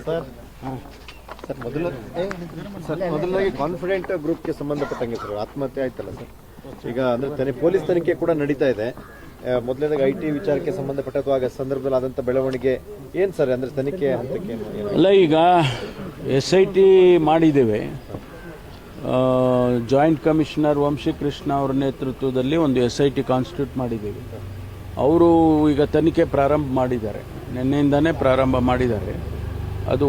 Sir ಮೊದಲನಾಗಿ confident ಗ್ರೂಪ್ಗೆ ಸಂಬಂಧಪಟ್ಟಂಗೆ sir ಆತ್ಮಹತ್ಯೆ ಆಯ್ತಲ್ಲ ಸರ್, ಈಗ ಅಂದ್ರೆ ಪೊಲೀಸ್ ತನಿಖೆ ಕೂಡ ನಡೀತಾ ಇದೆ. ಮೊದಲನೇದಾಗಿ ಐಟಿ ವಿಚಾರಕ್ಕೆ ಸಂಬಂಧಪಟ್ಟ ಅಥವಾ ಆಗ ಸಂದರ್ಭದಲ್ಲಿ ಆದಂಥ ಬೆಳವಣಿಗೆ ಏನು ಸರ್, ಅಂದ್ರೆ ತನಿಖೆ ಹಂತಕ್ಕೆ ಅಲ್ಲ, ಈಗ SIT ಮಾಡಿದ್ದೇವೆ. ಜಾಯಿಂಟ್ ಕಮಿಷನರ್ ವಂಶೀಕೃಷ್ಣ ಅವರ ನೇತೃತ್ವದಲ್ಲಿ ಒಂದು SIT ಕಾನ್ಸ್ಟಿಟ್ಯೂಟ್ ಮಾಡಿದ್ದೇವೆ. ಅವರು ಈಗ ತನಿಖೆ ಪ್ರಾರಂಭ ಮಾಡಿದ್ದಾರೆ, ನಿನ್ನೆಯಿಂದನೇ ಪ್ರಾರಂಭ ಮಾಡಿದ್ದಾರೆ. ಅದು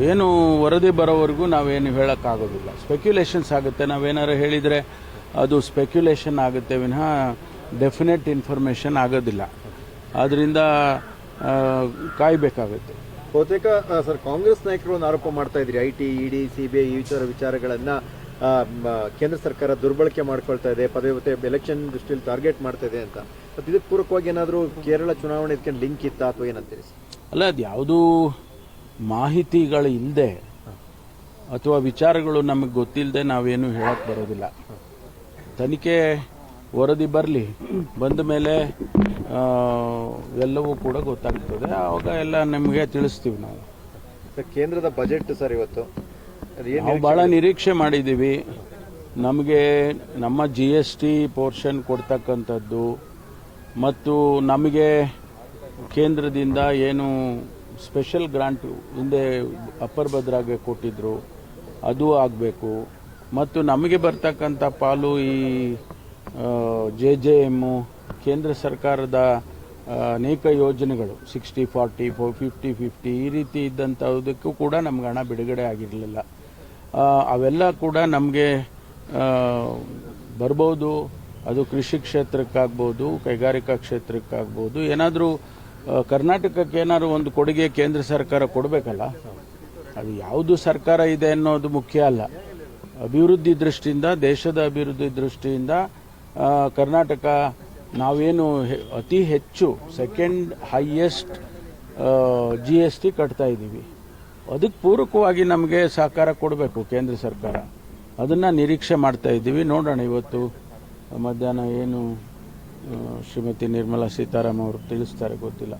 ಏನು ವರದಿ ಬರೋವರೆಗೂ ನಾವೇನು ಹೇಳೋಕ್ಕಾಗೋದಿಲ್ಲ. ಸ್ಪೆಕ್ಯುಲೇಷನ್ಸ್ ಆಗುತ್ತೆ, ನಾವೇನಾರು ಹೇಳಿದರೆ ಅದು ಸ್ಪೆಕ್ಯುಲೇಷನ್ ಆಗುತ್ತೆ ವಿನಃ ಡೆಫಿನೆಟ್ ಇನ್ಫಾರ್ಮೇಷನ್ ಆಗೋದಿಲ್ಲ. ಆದ್ದರಿಂದ ಕಾಯಬೇಕಾಗುತ್ತೆ. ಬಹುತೇಕ ಸರ್ ಕಾಂಗ್ರೆಸ್ ನಾಯಕರು ಒಂದು ಆರೋಪ ಮಾಡ್ತಾ ಇದ್ರಿ, IT, ED, CBI ಈ ವಿಚಾರಗಳನ್ನ ಕೇಂದ್ರ ಸರ್ಕಾರ ದುರ್ಬಳಕೆ ಮಾಡ್ಕೊಳ್ತಾ ಇದೆ, ಪದೇ ಪದೇ ಎಲೆಕ್ಷನ್ ದೃಷ್ಟಿಯಲ್ಲಿ ಟಾರ್ಗೆಟ್ ಮಾಡ್ತಾ ಇದೆ ಅಂತ. ಮತ್ತು ಇದಕ್ಕೆ ಪೂರಕವಾಗಿ ಏನಾದರೂ ಕೇರಳ ಚುನಾವಣೆ ಇದಕ್ಕೆ ಲಿಂಕ್ ಇತ್ತಾ ಅಥವಾ ಏನಂತೀರಿ? ಅಲ್ಲ, ಅದು ಯಾವುದೂ ಮಾಹಿತಿಗಳು ಇಲ್ಲದೆ ಅಥವಾ ವಿಚಾರಗಳು ನಮಗೆ ಗೊತ್ತಿಲ್ಲದೆ ನಾವೇನು ಹೇಳಕ್ಕೆ ಬರೋದಿಲ್ಲ. ತನಿಖೆ ವರದಿ ಬರಲಿ, ಬಂದ ಮೇಲೆ ಎಲ್ಲವೂ ಕೂಡ ಗೊತ್ತಾಗ್ತದೆ. ಆವಾಗ ಎಲ್ಲ ನಿಮಗೆ ತಿಳಿಸ್ತೀವಿ. ನಾವು ಕೇಂದ್ರದ ಬಜೆಟ್ ಸರ್ ಇವತ್ತು ನಾವು ಭಾಳ ನಿರೀಕ್ಷೆ ಮಾಡಿದ್ದೀವಿ. ನಮಗೆ ನಮ್ಮ GST ಪೋರ್ಷನ್ ಕೊಡ್ತಕ್ಕಂಥದ್ದು ಮತ್ತು ನಮಗೆ ಕೇಂದ್ರದಿಂದ ಏನು ಸ್ಪೆಷಲ್ ಗ್ರಾಂಟ್ ಹಿಂದೆ ಅಪ್ಪರ್ ಭದ್ರಾಗೆ ಕೊಟ್ಟಿದ್ರು ಅದು ಆಗಬೇಕು. ಮತ್ತು ನಮಗೆ ಬರ್ತಕ್ಕಂಥ ಪಾಲು ಈ JJM ಕೇಂದ್ರ ಸರ್ಕಾರದ ಅನೇಕ ಯೋಜನೆಗಳು 60-40, 50-50 ಈ ರೀತಿ ಇದ್ದಂಥದಕ್ಕೂ ಕೂಡ ನಮ್ಗೆ ಹಣ ಬಿಡುಗಡೆ ಆಗಿರಲಿಲ್ಲ. ಅವೆಲ್ಲ ಕೂಡ ನಮಗೆ ಬರ್ಬೋದು. ಅದು ಕೃಷಿ ಕ್ಷೇತ್ರಕ್ಕಾಗ್ಬೋದು, ಕೈಗಾರಿಕಾ ಕ್ಷೇತ್ರಕ್ಕಾಗ್ಬೋದು. ಏನಾದರೂ ಕರ್ನಾಟಕಕ್ಕೆ ಏನಾದರೂ ಒಂದು ಕೊಡುಗೆ ಕೇಂದ್ರ ಸರ್ಕಾರ ಕೊಡಬೇಕಲ್ಲ. ಅದು ಯಾವುದು ಸರ್ಕಾರ ಇದೆ ಅನ್ನೋದು ಮುಖ್ಯ ಅಲ್ಲ. ಅಭಿವೃದ್ಧಿ ದೃಷ್ಟಿಯಿಂದ, ದೇಶದ ಅಭಿವೃದ್ಧಿ ದೃಷ್ಟಿಯಿಂದ ಕರ್ನಾಟಕ ನಾವೇನು ಅತಿ ಹೆಚ್ಚು ಸೆಕೆಂಡ್ ಹೈಯೆಸ್ಟ್ GST ಕಟ್ತಾ ಇದ್ದೀವಿ. ಅದಕ್ಕೆ ಪೂರಕವಾಗಿ ನಮಗೆ ಸಹಕಾರ ಕೊಡಬೇಕು ಕೇಂದ್ರ ಸರ್ಕಾರ. ಅದನ್ನು ನಿರೀಕ್ಷೆ ಮಾಡ್ತಾ ಇದ್ದೀವಿ. ನೋಡೋಣ ಇವತ್ತು ಮಧ್ಯಾಹ್ನ ಏನು ಶ್ರೀಮತಿ ನಿರ್ಮಲಾ ಸೀತಾರಾಮನ್ ಅವರು ತಿಳಿಸ್ತಾರೆ ಗೊತ್ತಿಲ್ಲ.